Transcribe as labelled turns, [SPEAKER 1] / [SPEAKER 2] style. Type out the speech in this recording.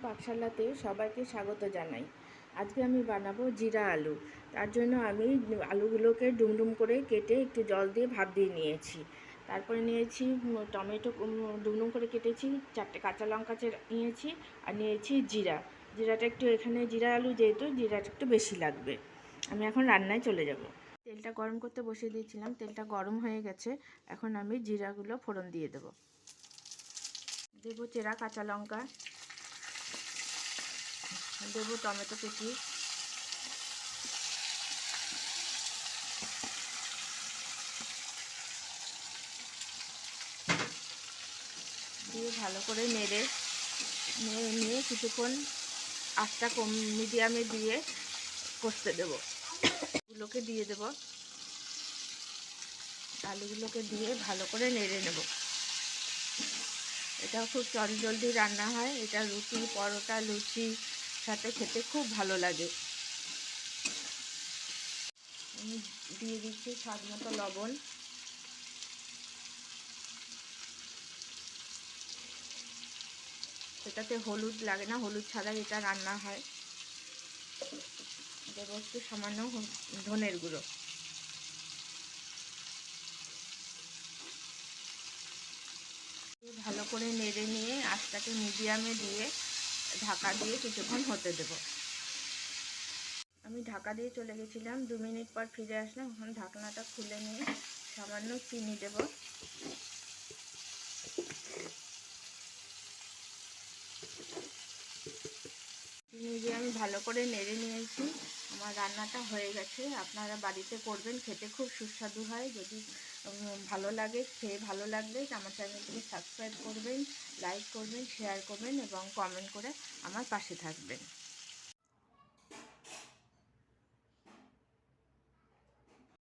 [SPEAKER 1] পাকশালাতে সবাইকে স্বাগত জানাই। আজকে আমি বানাবো জিরা আলু। তার জন্য আমি আলুগুলোকে ডুমডুম করে কেটে একটু জল দিয়ে ভাপ দিয়ে নিয়েছি। তারপরে নিয়েছি টমেটো, ডুমডুম করে কেটেছি, 4টে কাঁচা লঙ্কা নিয়েছি, আর নিয়েছি জিরা। জিরাটা একটু, এখানে জিরা আলু যেহেতু জিরাটা একটু বেশি লাগবে। আমি এখন রান্নায় চলে যাব। তেলটা গরম করতে বসিয়ে দিয়েছিলাম, তেলটা গরম হয়ে গেছে। এখন আমি জিরাগুলো ফোড়ন দিয়ে দেবো চেরা কাঁচা লঙ্কা, দেবো টমেটো কুচি, দিয়ে ভালো করে নেড়ে নিয়ে কিছুক্ষণ আঁচটা মিডিয়ামে দিয়ে কষতে দেবো। আলুগুলোকে দিয়ে দেবো, আলুগুলোকে দিয়ে ভালো করে নেড়ে নেব। এটাও খুব জলদি রান্না হয়। এটা রুটি, পরোটা, লুচি সাথে খেতে খুব ভালো লাগে। আমি দিয়ে দিচ্ছি স্বাদ মতো লবণ, এটাতে হলুদ লাগে না, হলুদ ছাড়াই এটা রান্না হয়। দেবো একটু সামান্য ধনের গুঁড়ো। ভালো করে নেড়ে নিয়ে আঁচটাকে মিডিয়ামে দিয়ে ঢাকা দিয়ে কিছুক্ষণ হতে দেব। আমি ঢাকা দিয়ে চলে গেছিলাম, 2 মিনিট পর ফিরে আসলাম। এখন ঢাকনাটা খুলে নিয়ে সামান্য চিনি দেব। চিনি দিয়ে আমি ভালো করে নেড়ে নিয়েছি। আমার রান্নাটা হয়ে গেছে। আপনারা বাড়িতে করবেন, খেতে খুব সুস্বাদু হয়। যদি ভালো লাগে, খেয়ে ভালো লাগলে আমার চ্যানেলটিকে সাবস্ক্রাইব করবেন, লাইক করবেন, শেয়ার করবেন এবং কমেন্ট করে আমার পাশে থাকবেন।